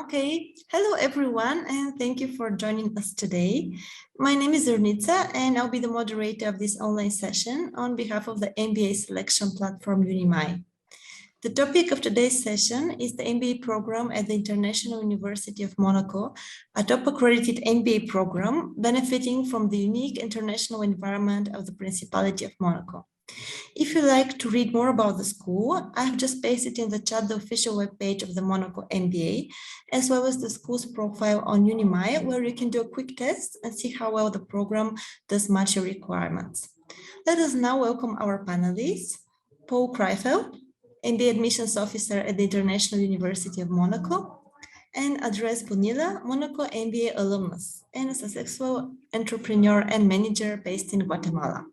Okay, hello everyone, and thank you for joining us today. My name is Ernitza, and I'll be the moderator of this online session on behalf of the MBA selection platform Unimai. The topic of today's session is the MBA program at the International University of Monaco, a top-accredited MBA program benefiting from the unique international environment of the Principality of Monaco. If you'd like to read more about the school, I have just pasted in the chat the official webpage of the Monaco MBA, as well as the school's profile on Unimai, where you can do a quick test and see how well the program does match your requirements. Let us now welcome our panelists, Paul Kraaijeveld, MBA Admissions Officer at the International University of Monaco, and Andres Bonilla, Monaco MBA alumnus, and a successful entrepreneur and manager based in Guatemala.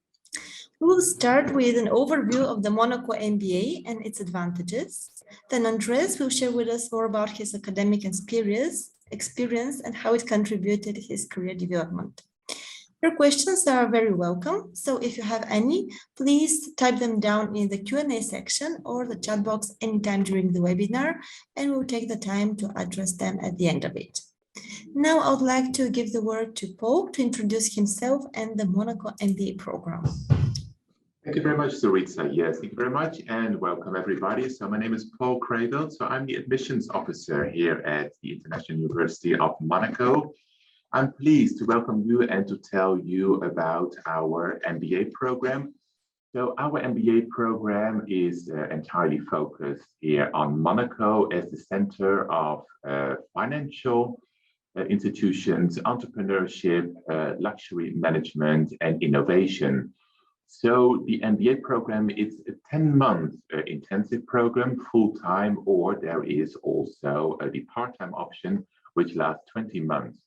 We will start with an overview of the Monaco MBA and its advantages. Then Andres will share with us more about his academic experience and how it contributed to his career development. Your questions are very welcome, so if you have any, please type them down in the Q&A section or the chat box anytime during the webinar, and we'll take the time to address them at the end of it. Now I would like to give the word to Paul to introduce himself and the Monaco MBA program. Thank you very much, Saritza. Yes, thank you very much and welcome everybody. So my name is Paul Kraaijeveld. So I'm the admissions officer here at the International University of Monaco. I'm pleased to welcome you and to tell you about our MBA program. So our MBA program is entirely focused here on Monaco as the center of financial institutions, entrepreneurship, luxury management, and innovation. So the MBA program is a 10-month intensive program, full-time, or there is also the part-time option, which lasts 20 months.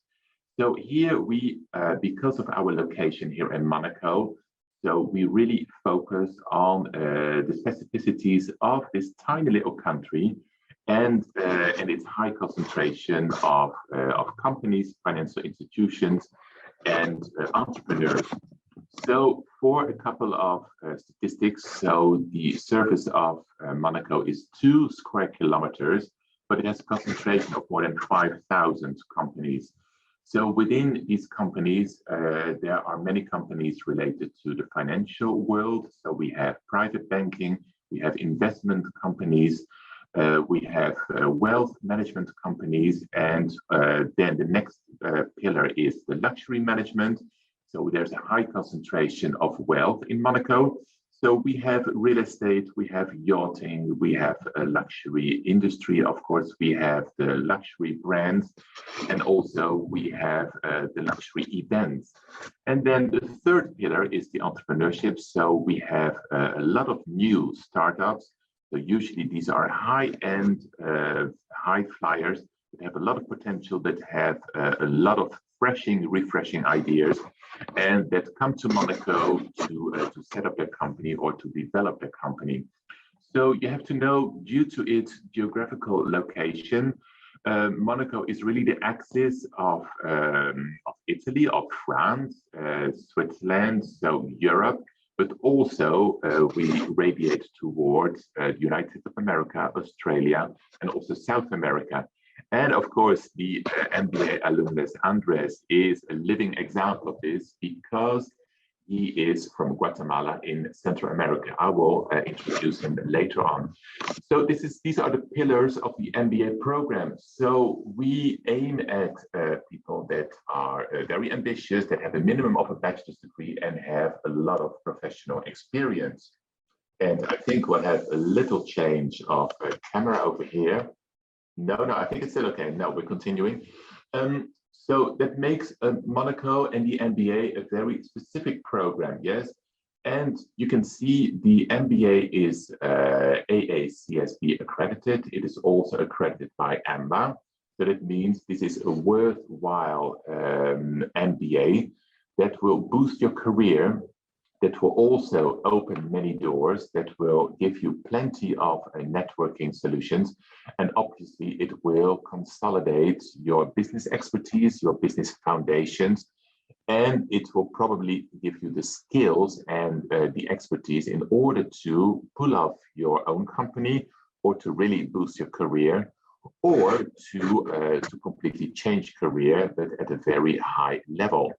So here we, because of our location here in Monaco, so we really focus on the specificities of this tiny little country and its high concentration of companies, financial institutions, and entrepreneurs. So for a couple of statistics, so the surface of Monaco is 2 square kilometers, but it has a concentration of more than 5,000 companies. So within these companies, there are many companies related to the financial world. So we have private banking, we have investment companies, we have wealth management companies, and then the next pillar is the luxury management. So there's a high concentration of wealth in Monaco. So we have real estate, we have yachting, we have a luxury industry. Of course, we have the luxury brands, and also we have the luxury events. And then the third pillar is the entrepreneurship. So we have a lot of new startups. So usually these are high-end, high flyers that have a lot of potential, that have a lot of refreshing ideas, and that come to Monaco to set up their company or to develop their company. So you have to know, due to its geographical location, Monaco is really the axis of Italy, of France, Switzerland, so Europe, but also we radiate towards the United States of America, Australia, and also South America. And of course, the MBA alumnus Andres is a living example of this, because he is from Guatemala in Central America. I will introduce him later on. So these are the pillars of the MBA program. So we aim at people that are very ambitious, that have a minimum of a bachelor's degree and have a lot of professional experience. And I think we'll have a little change of camera over here. No, I think it's still okay. No, we're continuing. So that makes Monaco and the MBA a very specific program, yes? And you can see the MBA is AACSB accredited. It is also accredited by AMBA. So that means this is a worthwhile MBA that will boost your career, that will also open many doors, that will give you plenty of networking solutions. And obviously it will consolidate your business expertise, your business foundations, and it will probably give you the skills and the expertise in order to pull off your own company or to really boost your career, or to completely change career, but at a very high level.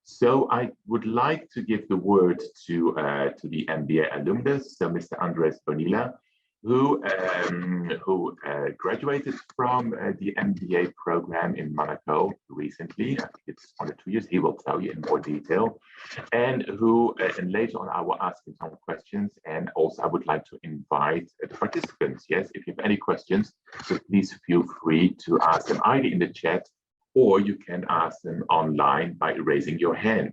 So I would like to give the word to the MBA alumnus, so Mr. Andres Bonilla, who graduated from the MBA program in Monaco recently. I think it's 1 or 2 years. He will tell you in more detail, and who and later on I will ask him some questions. And also I would like to invite the participants. Yes, if you have any questions, so please feel free to ask them either in the chat, or you can ask them online by raising your hand.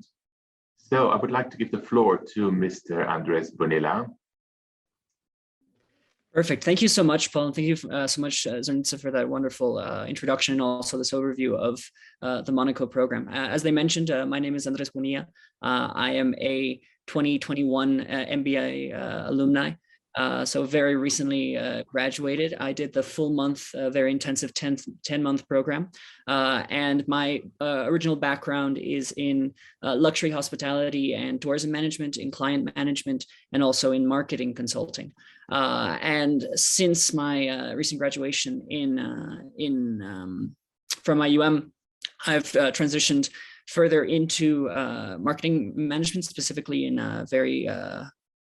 So I would like to give the floor to Mr. Andres Bonilla. Perfect. Thank you so much, Paul. And thank you so much, Zernica, for that wonderful introduction and also this overview of the Monaco program. As they mentioned, my name is Andres Bonilla. I am a 2021 MBA alumni. So very recently graduated. I did the full month, very intensive 10-month program. And my original background is in luxury hospitality and tourism management, in client management, and also in marketing consulting. And since my recent graduation from IUM, I've transitioned further into marketing management, specifically in very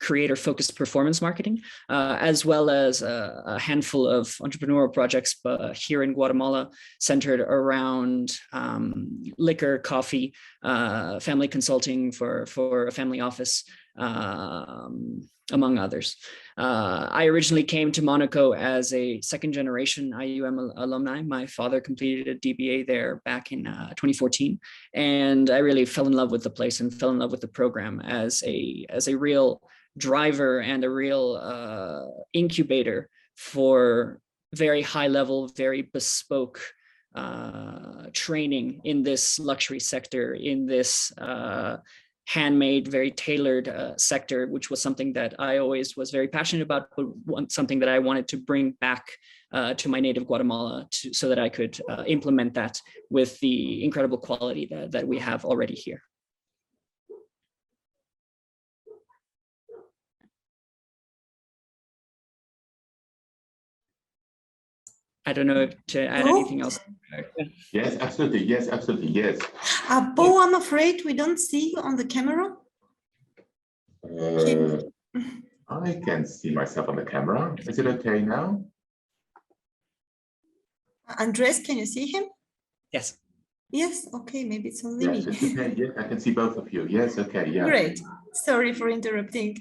creator-focused performance marketing, as well as a handful of entrepreneurial projects here in Guatemala, centered around liquor, coffee, family consulting for a family office, among others. I originally came to Monaco as a second-generation IUM alumni. My father completed a DBA there back in 2014, and I really fell in love with the place and fell in love with the program as a real driver and a real incubator for very high level, very bespoke training in this luxury sector, in this handmade, very tailored sector, which was something that I always was very passionate about, but something that I wanted to bring back to my native Guatemala so that I could implement that with the incredible quality that we have already here. I don't know if to add anything else. Yes, absolutely. Yes, absolutely. Yes. Bo, I'm afraid we don't see you on the camera. I can see myself on the camera. Is it okay now? Andres, can you see him? Yes. Yes. Okay. Maybe it's only me. Yes, it's okay. Yes, I can see both of you. Yes. Okay. Yeah. Great. Sorry for interrupting.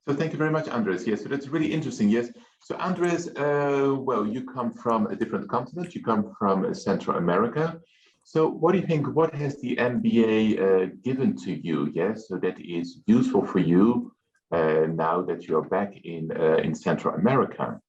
So thank you very much, Andres. Yes, so that's really interesting. Yes. So Andres, well, you come from a different continent. You come from Central America. So what do you think? What has the MBA given to you? Yes, so that is useful for you now that you're back in Central America.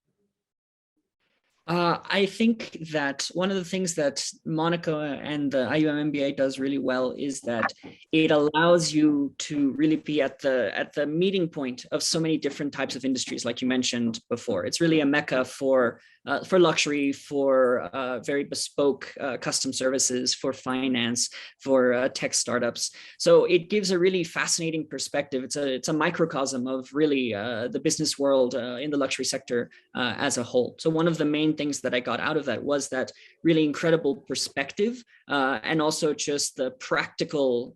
I think that one of the things that Monaco and the IUM MBA does really well is that it allows you to really be at the meeting point of so many different types of industries, like you mentioned before. It's really a mecca for luxury, for very bespoke custom services, for finance, for tech startups. So it gives a really fascinating perspective. It's a microcosm of really the business world in the luxury sector as a whole. So one of the main things that I got out of that was that really incredible perspective and also just the practical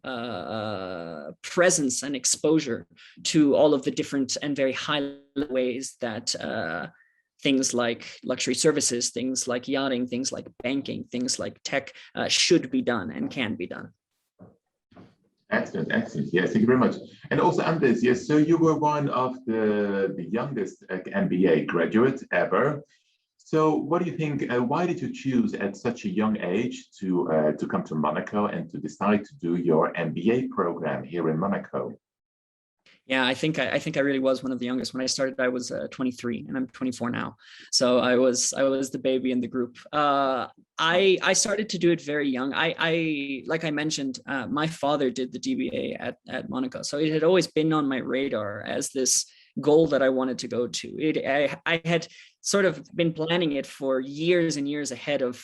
presence and exposure to all of the different and very high ways that things like luxury services, things like yachting, things like banking, things like tech should be done and can be done. Excellent, excellent. Yes, thank you very much. And also, Andres, yes, so you were one of the youngest MBA graduates ever. So what do you think, why did you choose at such a young age to come to Monaco and to decide to do your MBA program here in Monaco? Yeah, I think I really was one of the youngest. When I started, I was 23, and I'm 24 now. So I was the baby in the group. I started to do it very young. I like I mentioned, my father did the DBA at Monaco, so it had always been on my radar as this goal that I wanted to go to. I had sort of been planning it for years and years ahead of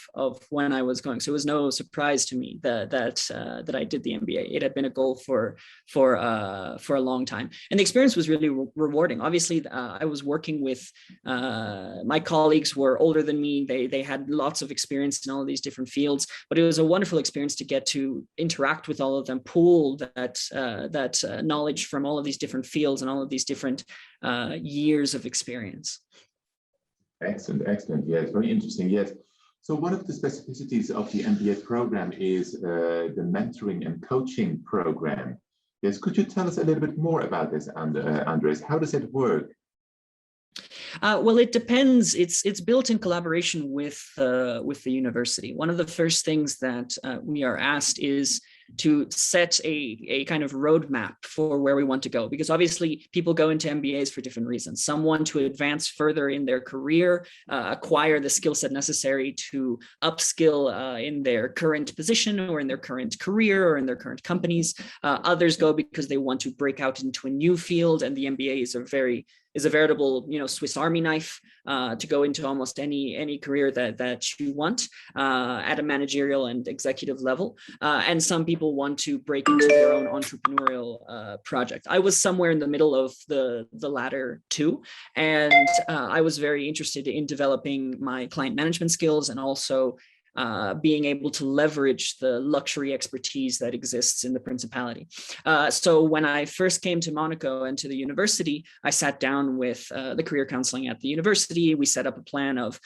when I was going. So it was no surprise to me that I did the MBA. It had been a goal for a long time, and the experience was really rewarding. Obviously, I was working with my colleagues were older than me. They had lots of experience in all of these different fields, but it was a wonderful experience to get to interact with all of them, pool that knowledge from all of these different fields and all of these different years of experience. Excellent, excellent. Yes, very interesting. Yes. So one of the specificities of the MBA program is the mentoring and coaching program. Yes, could you tell us a little bit more about this, Andres? How does it work? Well, it depends. It's built in collaboration with the university. One of the first things that we are asked is to set a kind of roadmap for where we want to go, because obviously people go into MBAs for different reasons. Some want to advance further in their career, acquire the skill set necessary to upskill in their current position or in their current career or in their current companies. Others go because they want to break out into a new field, and the MBA is a veritable, Swiss Army knife to go into almost any career that you want at a managerial and executive level. And some people want to break into their own entrepreneurial project. I was somewhere in the middle of the latter two, and I was very interested in developing my client management skills and also being able to leverage the luxury expertise that exists in the Principality. So when I first came to Monaco and to the university, I sat down with the career counseling at the university. We set up a plan of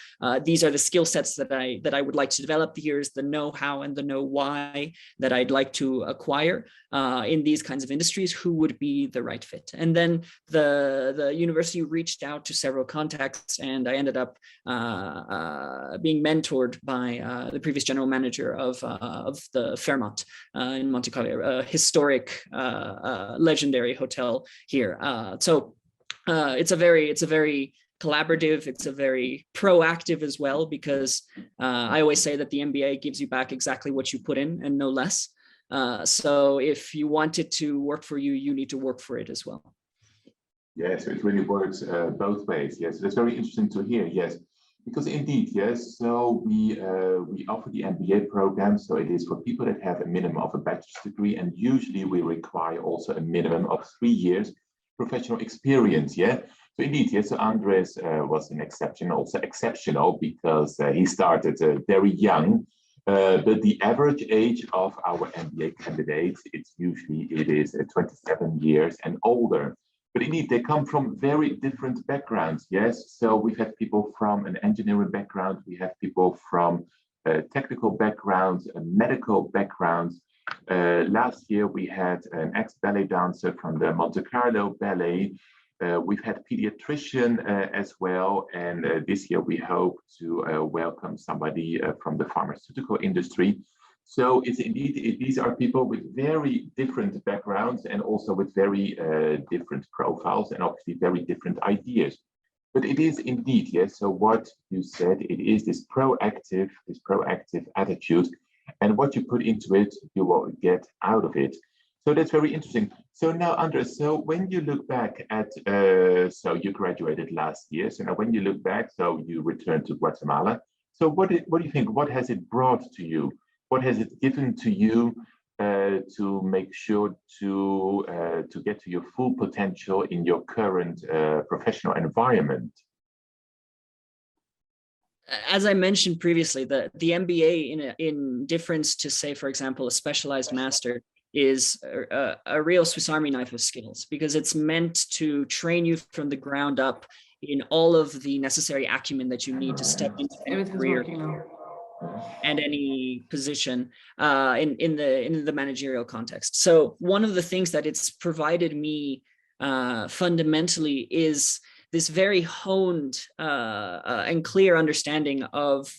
these are the skill sets that I would like to develop. Here's the know-how and the know-why that I'd like to acquire in these kinds of industries. Who would be the right fit? And then the university reached out to several contacts, and I ended up being mentored by the previous general manager of the Fairmont in Monte Carlo, a historic, legendary hotel here. So it's a very collaborative. It's a very proactive as well, because I always say that the MBA gives you back exactly what you put in and no less. So if you want it to work for you, you need to work for it as well. Yes, it really works both ways. Yes, that's very interesting to hear. Yes. Because indeed, yes, so we offer the MBA program, so it is for people that have a minimum of a bachelor's degree, and usually we require also a minimum of 3 years professional experience, yeah? So indeed, yes, so Andres was an exception, also exceptional, because he started very young, but the average age of our MBA candidates, it is 27 years and older. But indeed, they come from very different backgrounds, yes? So we've had people from an engineering background, we have people from technical backgrounds, medical backgrounds. Last year, we had an ex-ballet dancer from the Monte Carlo Ballet. We've had pediatrician as well. And this year, we hope to welcome somebody from the pharmaceutical industry. So it's indeed, these are people with very different backgrounds and also with very different profiles and obviously very different ideas. But it is indeed, yes, so what you said, it is this proactive attitude, and what you put into it, you will get out of it. So that's very interesting. So now, Andres, so when you look back at, so you graduated last year, so now when you look back, so you returned to Guatemala. So what do you think, what has it brought to you? What has it given to you to make sure to get to your full potential in your current professional environment? As I mentioned previously, the MBA, in difference to, say, for example, a specialized master, is a real Swiss Army knife of skills, because it's meant to train you from the ground up in all of the necessary acumen that you need to step into a career and any position in the managerial context. So one of the things that it's provided me fundamentally is this very honed and clear understanding of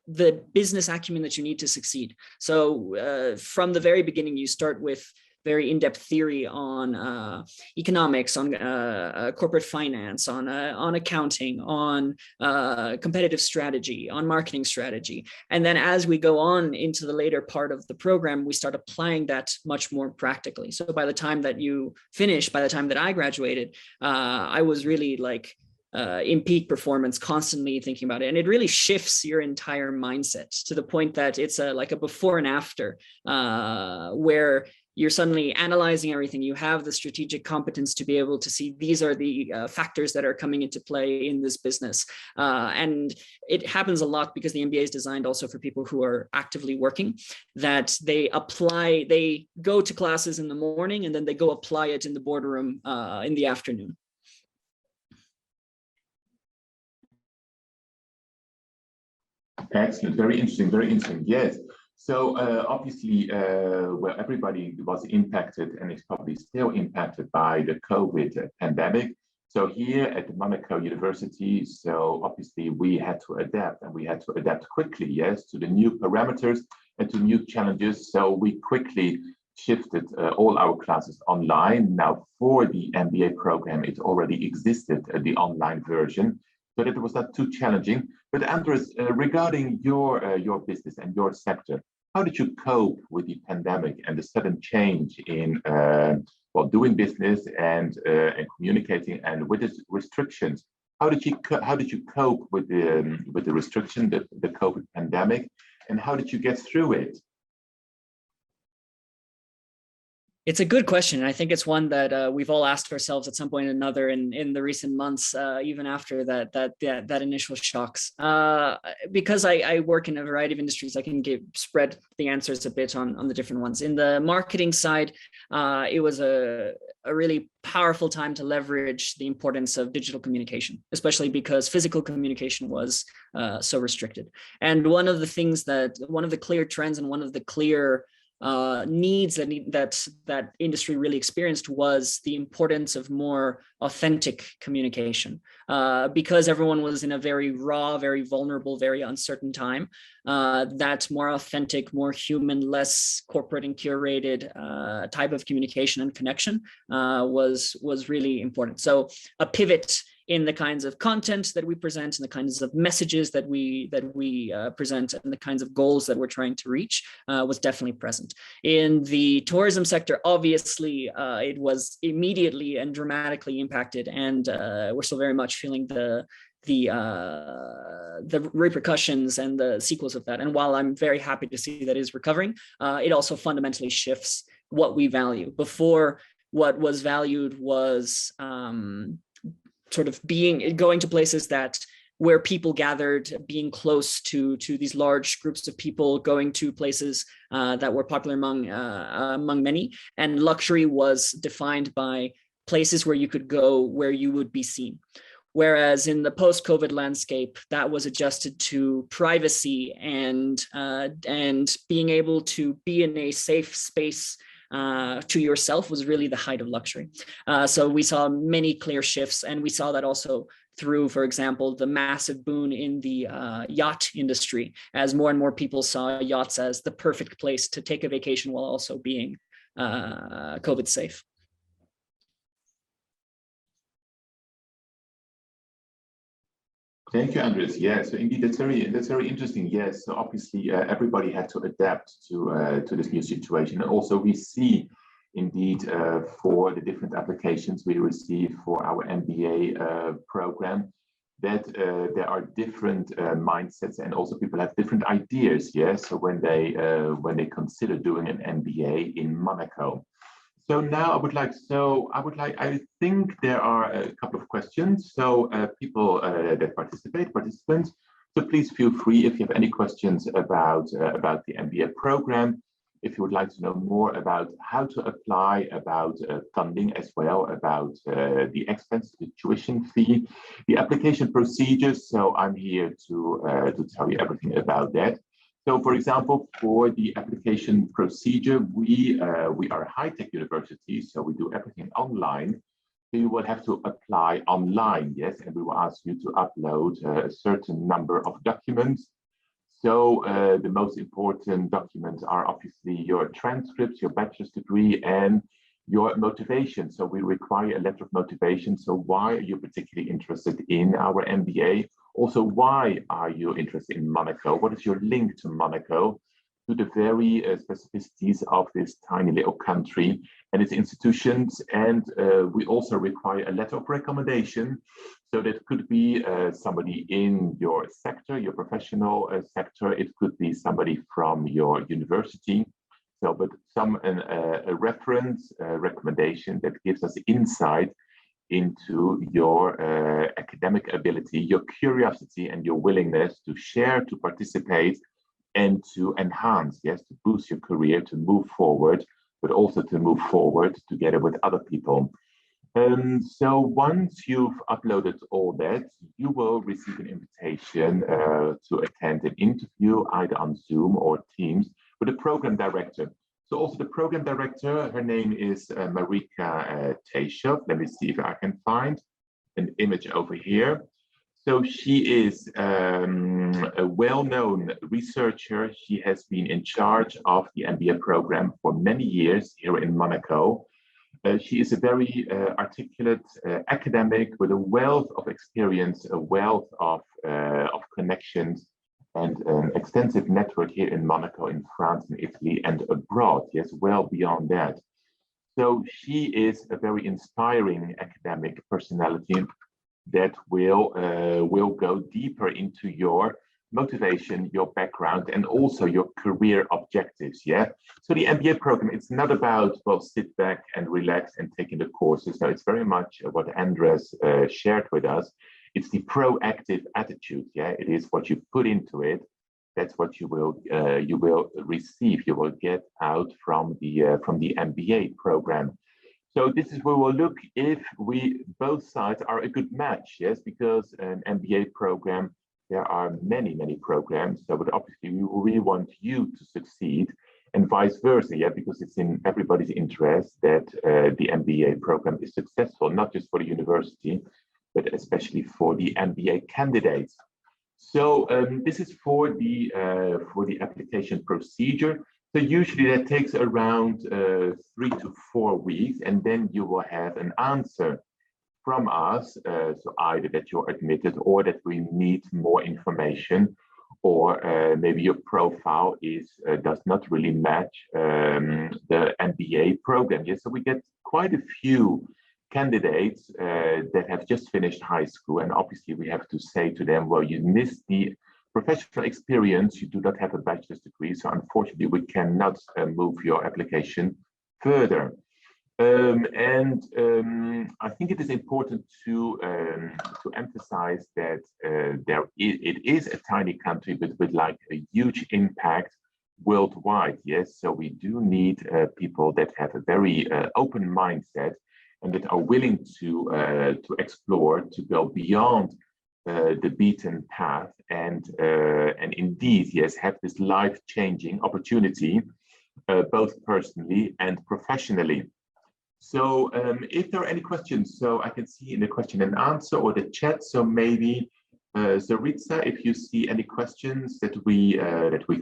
the business acumen that you need to succeed. So from the very beginning, you start with very in-depth theory on economics, on corporate finance, on accounting, on competitive strategy, on marketing strategy. And then as we go on into the later part of the program, we start applying that much more practically. So by the time that you finish, by the time that I graduated, I was really like in peak performance, constantly thinking about it. And it really shifts your entire mindset to the point that it's like a before and after, where you're suddenly analyzing everything. You have the strategic competence to be able to see these are the factors that are coming into play in this business. And it happens a lot because the MBA is designed also for people who are actively working, that they go to classes in the morning and then they go apply it in the boardroom in the afternoon. Excellent, very interesting, yes. So obviously, well, everybody was impacted and is probably still impacted by the COVID pandemic. So here at the Monaco University, so obviously we had to adapt, and we had to adapt quickly, yes, to the new parameters and to new challenges. So we quickly shifted all our classes online. Now for the MBA program, it already existed, the online version, so that it was not too challenging. But Andres, regarding your business and your sector, how did you cope with the pandemic and the sudden change in well, doing business and communicating, and with its restrictions? How did you cope with the restriction, the COVID pandemic, and how did you get through it? It's a good question. I think it's one that we've all asked ourselves at some point or another in the recent months, even after that initial shocks. Because I work in a variety of industries, I can spread the answers a bit on the different ones. In the marketing side, it was a really powerful time to leverage the importance of digital communication, especially because physical communication was so restricted. And one of the clear trends and one of the clear needs that industry really experienced was the importance of more authentic communication, because everyone was in a very raw, very vulnerable, very uncertain time. That more authentic, more human, less corporate and curated type of communication and connection was really important. So a pivot in the kinds of content that we present and the kinds of messages that we present and the kinds of goals that we're trying to reach was definitely present. In the tourism sector, obviously, it was immediately and dramatically impacted, and we're still very much feeling the repercussions and the sequels of that. And while I'm very happy to see that is recovering, it also fundamentally shifts what we value. Before, what was valued was sort of going to places where people gathered, being close to these large groups of people, going to places that were popular among many. And luxury was defined by places where you could go, where you would be seen. Whereas in the post-COVID landscape, that was adjusted to privacy and being able to be in a safe space to yourself was really the height of luxury. So we saw many clear shifts, and we saw that also through, for example, the massive boom in the yacht industry, as more and more people saw yachts as the perfect place to take a vacation while also being COVID safe. Thank you, Andres. Yeah, so indeed, that's very interesting. Yes, so obviously everybody had to adapt to this new situation, and also we see, indeed, for the different applications we receive for our MBA program, that there are different mindsets, and also people have different ideas. Yes, so when they consider doing an MBA in Monaco. So now I think there are a couple of questions. So people that participants, so please feel free if you have any questions about the MBA program, if you would like to know more about how to apply, about funding as well, about the expense, the tuition fee, the application procedures. So I'm here to tell you everything about that. So, for example, for the application procedure, we are a high-tech university, so we do everything online. So you will have to apply online, yes, and we will ask you to upload a certain number of documents. So the most important documents are obviously your transcripts, your bachelor's degree, and your motivation. So we require a letter of motivation. So why are you particularly interested in our MBA? Also, why are you interested in Monaco? What is your link to Monaco? to the very specificities of this tiny little country and its institutions. And we also require a letter of recommendation. So that could be somebody in your sector, your professional sector. It could be somebody from your university. So, but a reference recommendation that gives us insight into your academic ability, your curiosity, and your willingness to share, to participate, and to enhance, yes, to boost your career, to move forward, but also to move forward together with other people. So once you've uploaded all that, you will receive an invitation to attend an interview either on Zoom or Teams with the program director. So also the program director, her name is Marika Tejshov. Let me see if I can find an image over here. So she is a well-known researcher. She has been in charge of the MBA program for many years here in Monaco. She is a very articulate academic with a wealth of experience, a wealth of connections, and an extensive network here in Monaco, in France, and Italy, and abroad, yes, well beyond that. So she is a very inspiring academic personality that will go deeper into your motivation, your background, and also your career objectives, yeah? So the MBA program, it's not about, well, sit back and relax and taking the courses. No, it's very much what Andres shared with us. It's the proactive attitude, yeah? It is what you put into it. That's what you will receive, you will get out from the MBA program. So this is where we'll look if both sides are a good match, yes? Because an MBA program, there are many, many programs. So, but obviously we really want you to succeed and vice versa, yeah, because it's in everybody's interest that the MBA program is successful, not just for the university, but especially for the MBA candidates. So this is for the application procedure. So usually that takes around 3 to 4 weeks, and then you will have an answer from us, so either that you're admitted or that we need more information, or maybe your profile does not really match the MBA program. Yes, so we get quite a few candidates that have just finished high school, and obviously we have to say to them, well, you missed the professional experience, you do not have a bachelor's degree, so unfortunately we cannot move your application further. I think it is important to emphasize that it is a tiny country, but with like a huge impact worldwide. Yes, so we do need people that have a very open mindset and that are willing to explore, to go beyond the beaten path, and indeed, yes, have this life-changing opportunity, both personally and professionally. So if there are any questions, so I can see in the question and answer or the chat, so maybe Zaritza, if you see any questions that we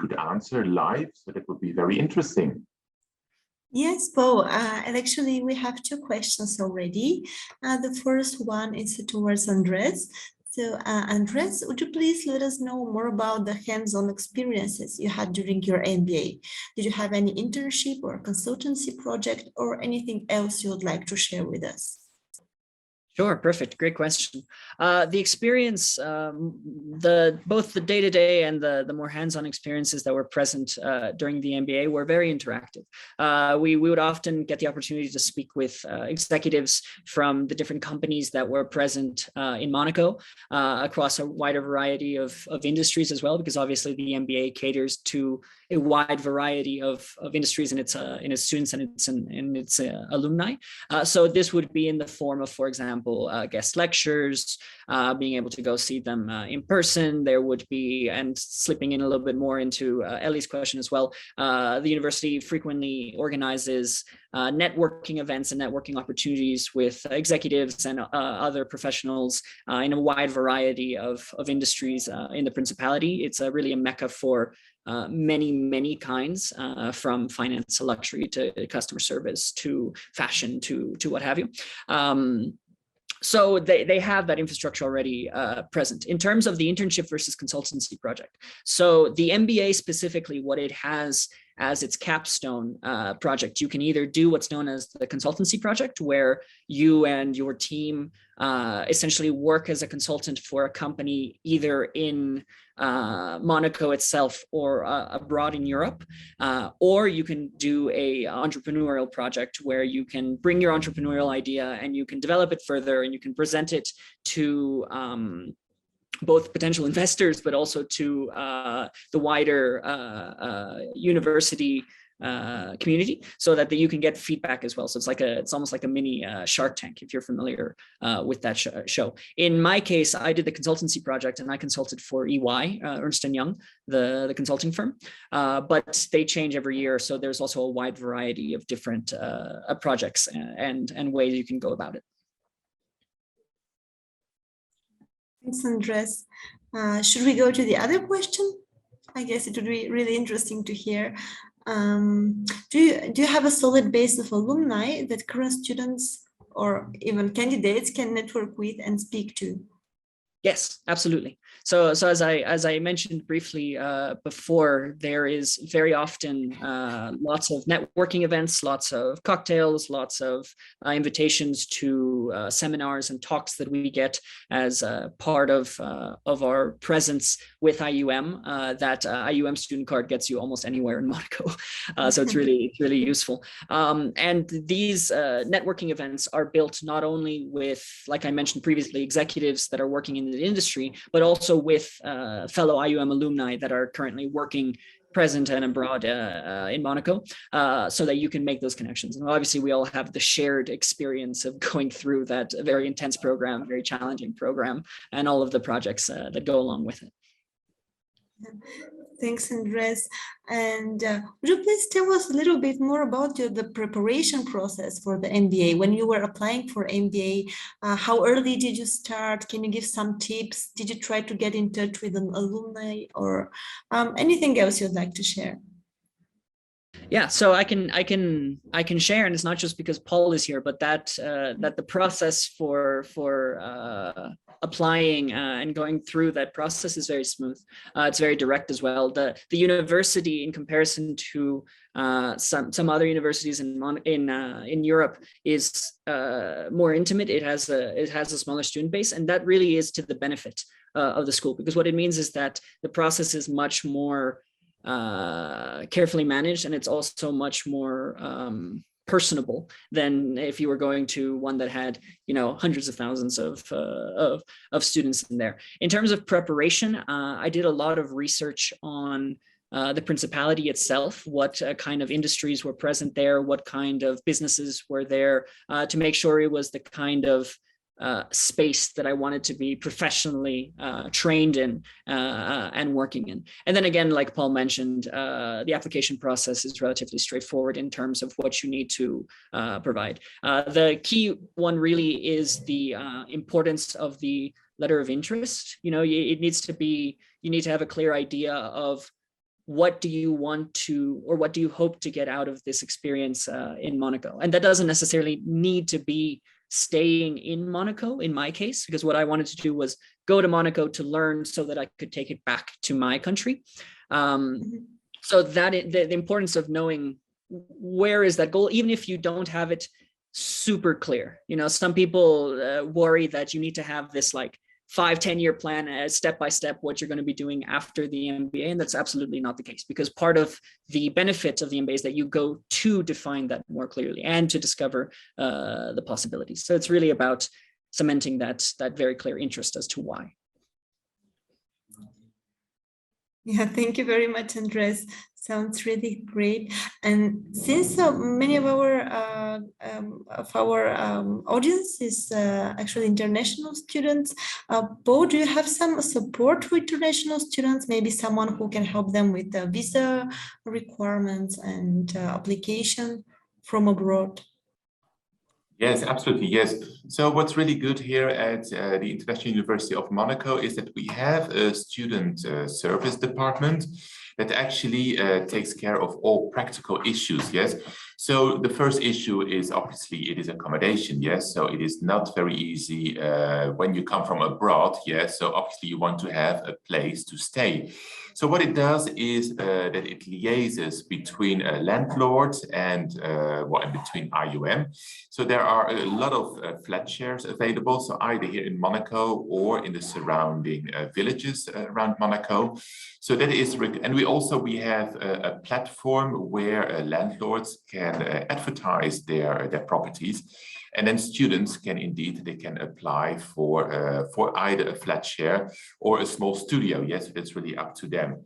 could answer live, so that would be very interesting. Yes, Bo, and actually we have 2 questions already. The first one is towards Andres. So Andres, would you please let us know more about the hands-on experiences you had during your MBA? Did you have any internship or consultancy project or anything else you would like to share with us? Sure, perfect. Great question. The experience, both the day-to-day and the more hands-on experiences that were present during the MBA were very interactive. We would often get the opportunity to speak with executives from the different companies that were present in Monaco across a wider variety of industries as well, because obviously the MBA caters to a wide variety of industries in its students and its alumni. So this would be in the form of, for example, guest lectures, being able to go see them in person. There would be, and slipping in a little bit more into Ellie's question as well, the university frequently organizes networking events and networking opportunities with executives and other professionals in a wide variety of industries in the Principality. It's really a mecca for many kinds, from finance to luxury to customer service to fashion to what have you. So they have that infrastructure already present. In terms of the internship versus consultancy project, so the MBA specifically, what it has as its capstone project, you can either do what's known as the consultancy project, where you and your team essentially work as a consultant for a company either in Monaco itself or abroad in Europe, or you can do a entrepreneurial project where you can bring your entrepreneurial idea and you can develop it further and you can present it to both potential investors, but also to the wider university community, so that you can get feedback as well. So it's almost like a mini Shark Tank, if you're familiar with that show. In my case, I did the consultancy project and I consulted for EY, Ernst & Young, the consulting firm, but they change every year. So there's also a wide variety of different projects and ways you can go about it. Thanks, Andres. Should we go to the other question? I guess it would be really interesting to hear. Do you have a solid base of alumni that current students or even candidates can network with and speak to? Yes, absolutely. So as I mentioned briefly before, there is very often lots of networking events, lots of cocktails, lots of invitations to seminars and talks that we get as part of our presence with IUM. That IUM student card gets you almost anywhere in Monaco, so it's really useful. And these networking events are built not only with, like I mentioned previously, executives that are working in the industry, but also with fellow IUM alumni that are currently working present and abroad in Monaco, so that you can make those connections. And obviously we all have the shared experience of going through that very intense program, very challenging program, and all of the projects that go along with it. Thanks, Andres. And would you please tell us a little bit more about the preparation process for the MBA? When you were applying for MBA, how early did you start? Can you give some tips? Did you try to get in touch with an alumni or anything else you'd like to share? Yeah, so I can share, and it's not just because Paul is here, but that the process for applying and going through that process is very smooth. It's very direct as well. The university, in comparison to some other universities in Europe, is more intimate. It has a smaller student base, and that really is to the benefit of the school, because what it means is that the process is much more carefully managed, and it's also much more personable than if you were going to one that had, hundreds of thousands of students in there. In terms of preparation, I did a lot of research on the Principality itself, what kind of industries were present there, what kind of businesses were there, to make sure it was the kind of space that I wanted to be professionally trained in and working in. And then again, like Paul mentioned, the application process is relatively straightforward in terms of what you need to provide. The key one really is the importance of the letter of interest. It needs to be, you need to have a clear idea of what do you want to, or what do you hope to get out of this experience in Monaco? And that doesn't necessarily need to be staying in Monaco in my case, because what I wanted to do was go to Monaco to learn so that I could take it back to my country. So that the importance of knowing where is that goal, even if you don't have it super clear. Some people worry that you need to have this 5-10 year plan as step by step what you're going to be doing after the MBA, and that's absolutely not the case, because part of the benefit of the MBA is that you go to define that more clearly and to discover the possibilities. So it's really about cementing that very clear interest as to why. Yeah, thank you very much, Andres. Sounds really great. And since many of our audience is actually international students, Bo, do you have some support for international students? Maybe someone who can help them with the visa requirements and application from abroad? Yes, absolutely. Yes. So what's really good here at the International University of Monaco is that we have a student service department that actually takes care of all practical issues. Yes. So the first issue is obviously it is accommodation, yes. So it is not very easy when you come from abroad, yes. So obviously you want to have a place to stay. So what it does is that it liaises between landlords and between IUM. So there are a lot of flat shares available. So either here in Monaco or in the surrounding villages around Monaco. So that is, and we have a platform where landlords can advertise their properties, and then students can they can apply for either a flat share or a small studio. Yes, that's really up to them.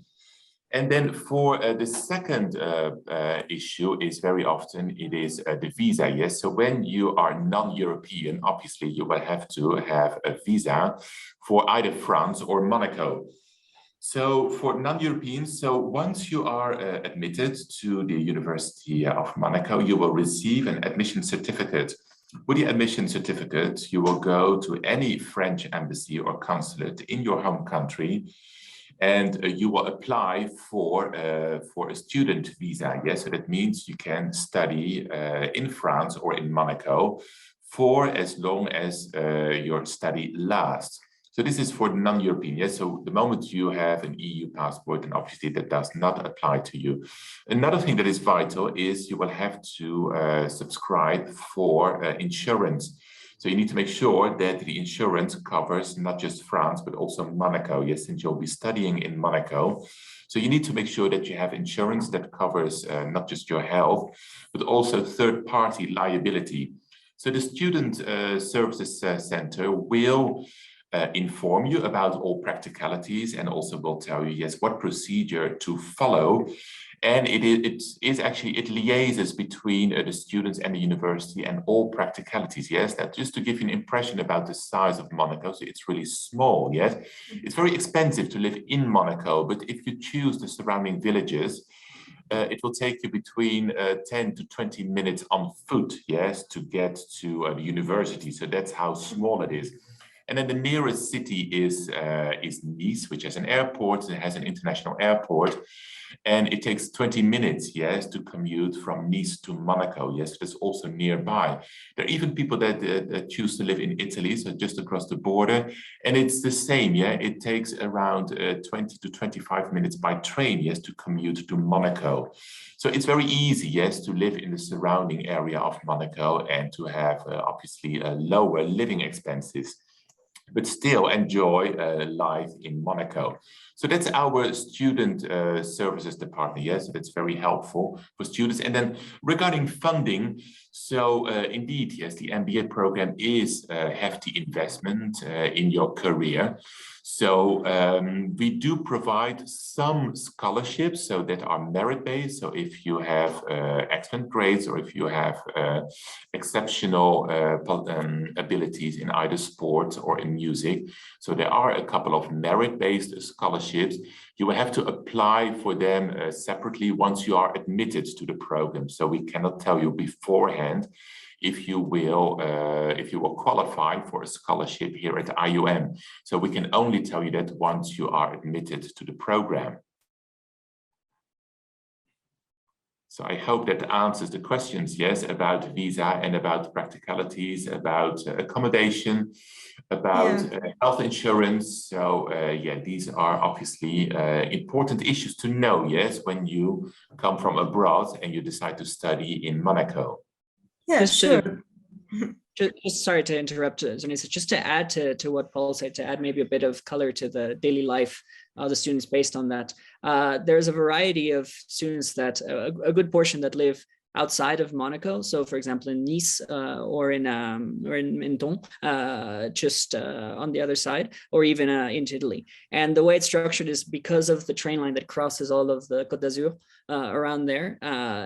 And then for the second issue is very often it is the visa. Yes, so when you are non-European, obviously you will have to have a visa for either France or Monaco. So for non-Europeans, so once you are admitted to the University of Monaco, you will receive an admission certificate. With the admission certificate, you will go to any French embassy or consulate in your home country, and you will apply for a student visa. Yes, so that means you can study in France or in Monaco for as long as your study lasts. So this is for non-European, yes. So the moment you have an EU passport, then obviously that does not apply to you. Another thing that is vital is you will have to subscribe for insurance. So you need to make sure that the insurance covers not just France, but also Monaco, yes, since you'll be studying in Monaco. So you need to make sure that you have insurance that covers not just your health, but also third-party liability. So the Student Services Center will inform you about all practicalities and also will tell you, yes, what procedure to follow. And it liaises between the students and the university and all practicalities, yes. That just to give you an impression about the size of Monaco, so it's really small, yes. It's very expensive to live in Monaco, but if you choose the surrounding villages, it will take you between 10 to 20 minutes on foot, yes, to get to the university. So that's how small it is. And then the nearest city is Nice, which has an airport. It has an international airport. And it takes 20 minutes, yes, to commute from Nice to Monaco. Yes, that's also nearby. There are even people that choose to live in Italy, so just across the border. And it's the same, yeah. It takes around 20 to 25 minutes by train, yes, to commute to Monaco. So it's very easy, yes, to live in the surrounding area of Monaco and to have, obviously, lower living expenses, but still enjoy life in Monaco. So that's our student services department. Yes, so that's very helpful for students. And then regarding funding, so indeed, yes, the MBA program is a hefty investment in your career. So we do provide some scholarships, so that are merit-based. So if you have excellent grades or if you have exceptional abilities in either sports or in music, so there are a couple of merit-based scholarships. You will have to apply for them separately once you are admitted to the program. So we cannot tell you beforehand if you will qualify for a scholarship here at IUM. So we can only tell you that once you are admitted to the program. So I hope that answers the questions, yes, about visa and about practicalities, about accommodation, about health insurance. So yeah, these are obviously important issues to know, yes, when you come from abroad and you decide to study in Monaco. Yeah, sure. Just sorry to interrupt, Zonisa, just to add to what Paul said, to add maybe a bit of color to the daily life of the students based on that. There's a variety of students that, a good portion that live outside of Monaco. So for example, in Nice or in Menton, just on the other side, or even into Italy. And the way it's structured is because of the train line that crosses all of the Côte d'Azur around there.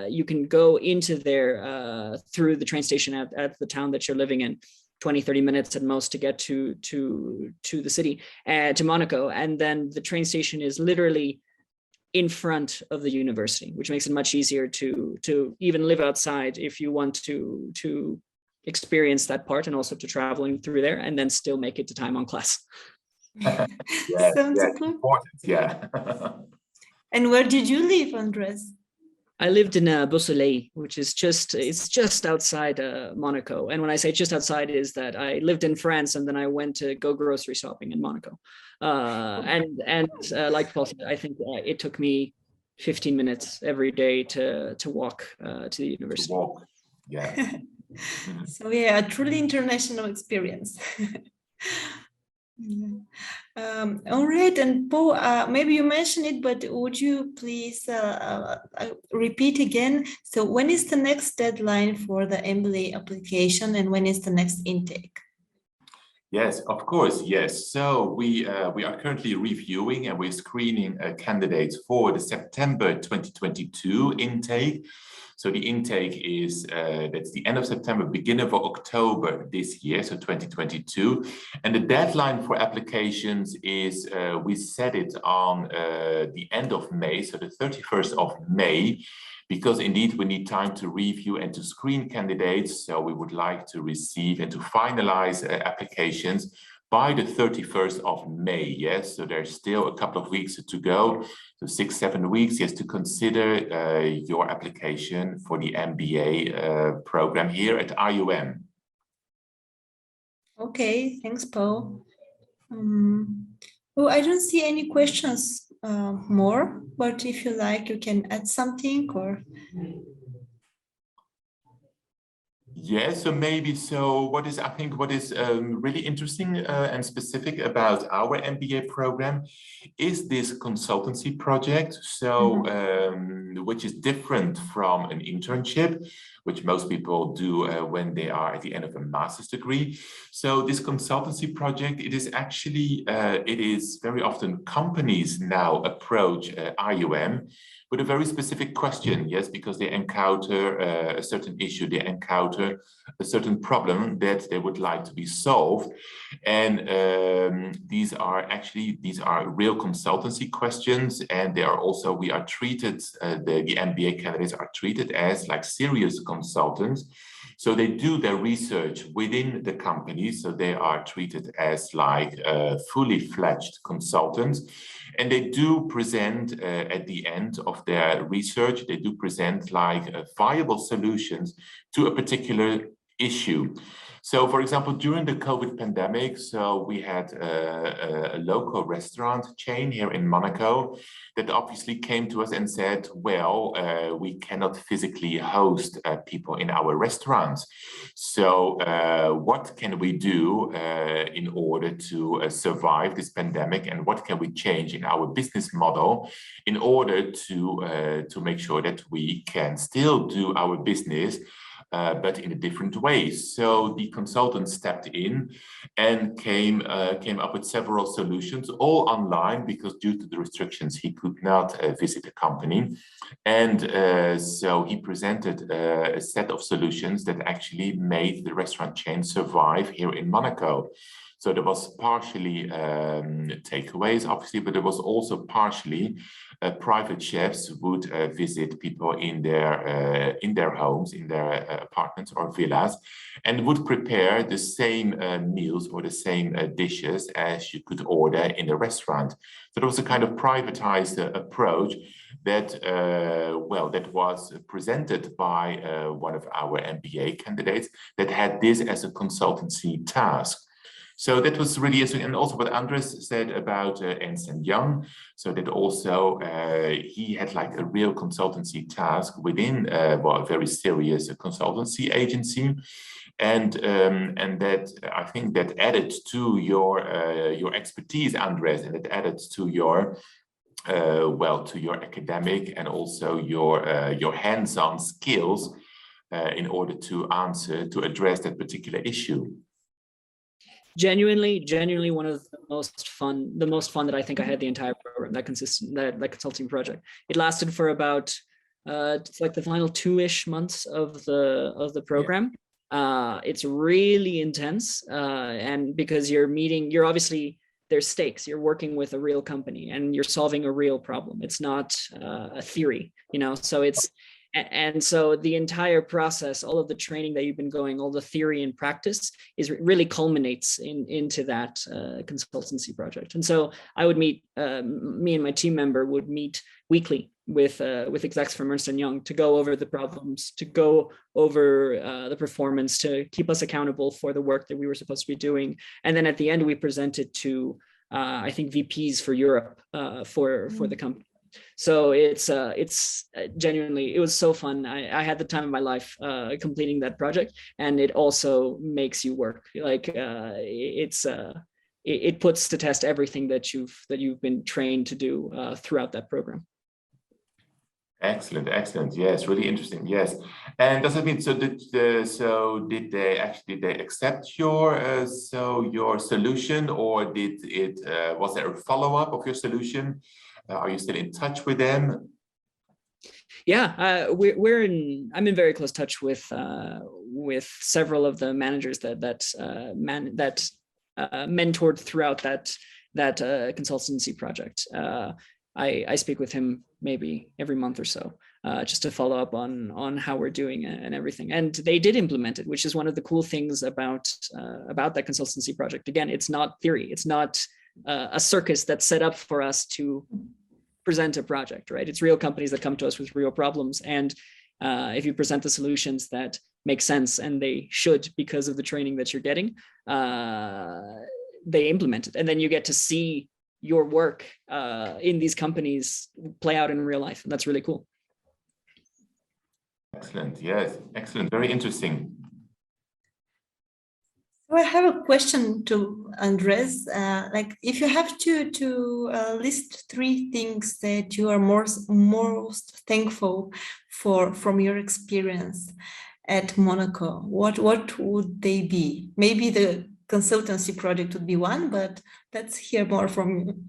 You can go into there through the train station at the town that you're living in, 20, 30 minutes at most to get to the city, to Monaco. And then the train station is literally in front of the university, which makes it much easier to even live outside if you want to experience that part, and also to traveling through there and then still make it to time on class. Sounds cool. Important, yeah. And where did you live, Andres? I lived in Beausoleil, which is just outside Monaco. And when I say just outside, is that I lived in France and then I went to go grocery shopping in Monaco. Like Paul said, I think it took me 15 minutes every day to walk to the university. To walk. Yeah. So yeah, a truly international experience. All right, and Paul, maybe you mentioned it, but would you please repeat again? So when is the next deadline for the MBA application and when is the next intake? Yes, of course, yes. So we are currently reviewing and we're screening candidates for the September 2022 intake. So the intake is, that's the end of September, beginning of October this year, so 2022. And the deadline for applications is, we set it on the end of May, so the 31st of May, because indeed we need time to review and to screen candidates. So we would like to receive and to finalize applications by the 31st of May, yes? So there's still a couple of weeks to go, so 6-7 weeks, yes, to consider your application for the MBA program here at IUM. Okay, thanks, Paul. Well, I don't see any questions more, but if you like, you can add something or... Yes, so maybe, I think what is really interesting and specific about our MBA program is this consultancy project. So, which is different from an internship, which most people do when they are at the end of a master's degree. So this consultancy project, it is actually, it is very often companies now approach IUM with a very specific question, yes, because they encounter a certain issue, they encounter a certain problem that they would like to be solved. And these are real consultancy questions, and they are also, we are treated, the MBA candidates are treated as like serious consultants. So they do their research within the company, so they are treated as like fully fledged consultants. And they do present at the end of their research, they do present like viable solutions to a particular issue. So, for example, during the COVID pandemic, so we had a local restaurant chain here in Monaco that obviously came to us and said, well, we cannot physically host people in our restaurants. So what can we do in order to survive this pandemic, and what can we change in our business model in order to make sure that we can still do our business but in a different way. So the consultant stepped in and came up with several solutions, all online, because due to the restrictions, he could not visit the company. And so he presented a set of solutions that actually made the restaurant chain survive here in Monaco. So there was partially takeaways, obviously, but there was also partially private chefs would visit people in their homes, in their apartments or villas, and would prepare the same meals or the same dishes as you could order in a restaurant. So there was a kind of privatized approach that that was presented by one of our MBA candidates that had this as a consultancy task. So that was really interesting. And also what Andres said about Ernst & Young. So that also he had like a real consultancy task within a very serious consultancy agency. And that I think that added to your expertise, Andres, and it added to your to your academic and also your hands-on skills in order to address that particular issue. Genuinely one of the most fun that I think I had the entire program, that consulting project. It lasted for about it's like the final 2-ish months of the program. It's really intense, and because you're obviously, there's stakes. You're working with a real company and you're solving a real problem. It's not a theory, so the entire process, all of the training that you've been going, all the theory and practice really culminates into that consultancy project. And so I would meet, me and my team member would meet weekly with execs from Ernst & Young to go over the problems, to go over the performance, to keep us accountable for the work that we were supposed to be doing. And then at the end, we presented to, I think, VPs for Europe for the company. So it's genuinely, it was so fun. I had the time of my life completing that project, and it also makes you work. Like it puts to test everything that you've been trained to do throughout that program. Excellent, excellent. Yes, really interesting. Yes, and does that mean did they accept your solution, or was there a follow-up of your solution? Are you still in touch with them? Yeah, I'm in very close touch with several of the managers that mentored throughout that consultancy project. I speak with him maybe every month or so, just to follow up on how we're doing and everything. And they did implement it, which is one of the cool things about that consultancy project. Again, it's not theory. It's not a circus that's set up for us to present a project, right? It's real companies that come to us with real problems. And if you present the solutions that make sense, and they should because of the training that you're getting, they implement it. And then you get to see your work in these companies play out in real life. And that's really cool. Excellent. Yes, excellent. Very interesting. So I have a question to Andres. Like, if you have to list 3 things that you are most thankful for from your experience at Monaco, what would they be? Maybe the consultancy project would be one, but let's hear more from you.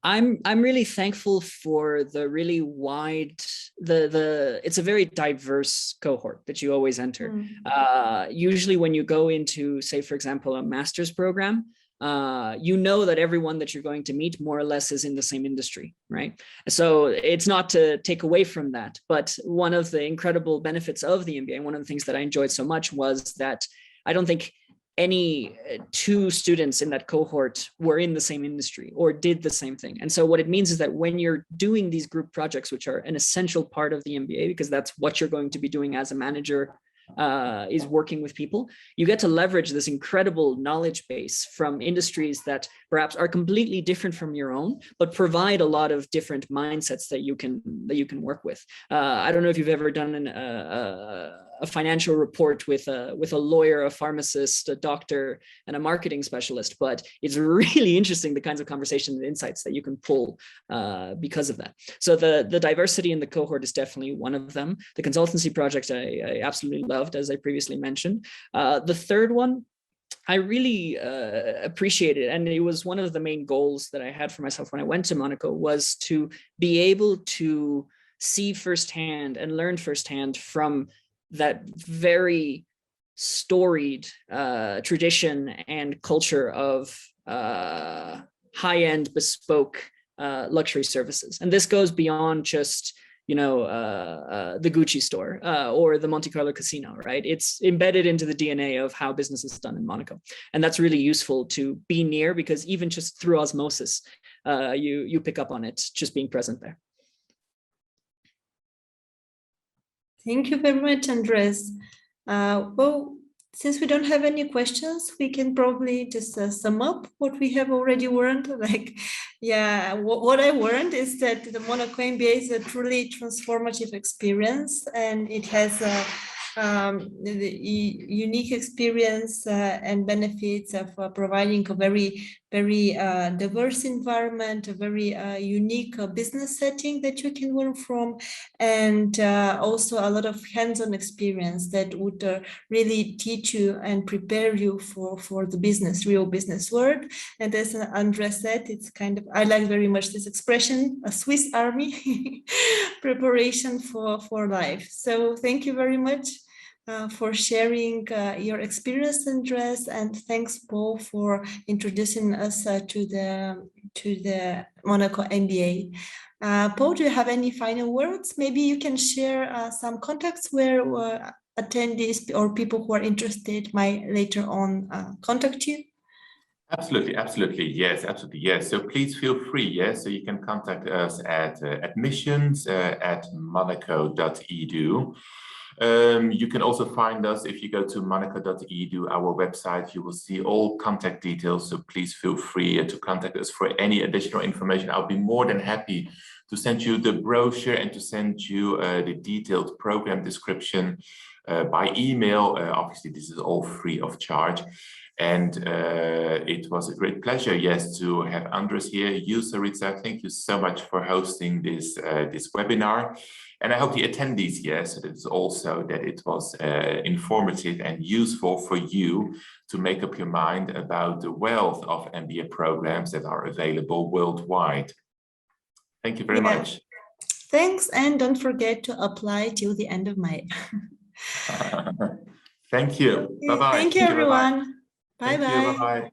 I'm really thankful for the really wide, it's a very diverse cohort that you always enter. Usually when you go into, say, for example, a master's program, you know that everyone that you're going to meet more or less is in the same industry, right? So it's not to take away from that, but one of the incredible benefits of the MBA, one of the things that I enjoyed so much was that I don't think any 2 students in that cohort were in the same industry or did the same thing. And so what it means is that when you're doing these group projects, which are an essential part of the MBA, because that's what you're going to be doing as a manager, is working with people, you get to leverage this incredible knowledge base from industries that perhaps are completely different from your own, but provide a lot of different mindsets that you can work with. I don't know if you've ever done a financial report with a lawyer, a pharmacist, a doctor, and a marketing specialist, but it's really interesting the kinds of conversations and insights that you can pull because of that. So the diversity in the cohort is definitely one of them. The consultancy project I absolutely loved, as I previously mentioned. The third one, I really appreciated, and it was one of the main goals that I had for myself when I went to Monaco, was to be able to see firsthand and learn firsthand from that very storied tradition and culture of high-end bespoke luxury services. And this goes beyond just, you know, the Gucci store or the Monte Carlo casino, right? It's embedded into the DNA of how business is done in Monaco. And that's really useful to be near, because even just through osmosis, you pick up on it just being present there. Thank you very much, Andres. Well, since we don't have any questions, we can probably just sum up what we have already learned. Like, yeah, what I learned is that the Monaco MBA is a truly transformative experience, and it has the unique experience and benefits of providing a very diverse environment, a very unique business setting that you can learn from, and also a lot of hands-on experience that would really teach you and prepare you for the real business world. And as Andres said, it's kind of, I like very much this expression, a Swiss Army preparation for life. So thank you very much for sharing your experience, Andres, and thanks, Paul, for introducing us to the Monaco MBA. Paul, do you have any final words? Maybe you can share some contacts where attendees or people who are interested might later on contact you. Absolutely, absolutely. Yes, absolutely. Yes. So please feel free. Yes. So you can contact us at admissions at monaco.edu. You can also find us if you go to monaco.edu, our website, you will see all contact details. So please feel free to contact us for any additional information. I'll be more than happy to send you the brochure and to send you the detailed program description by email. Obviously, this is all free of charge. And it was a great pleasure, yes, to have Andres here. You, Saritza, thank you so much for hosting this webinar. And I hope the attendees, yes, it is also that it was informative and useful for you to make up your mind about the wealth of MBA programs that are available worldwide. Thank you very much. Thanks, and don't forget to apply till the end of May. Thank you. Bye-bye. Thank you, everyone. Bye-bye. Bye-bye.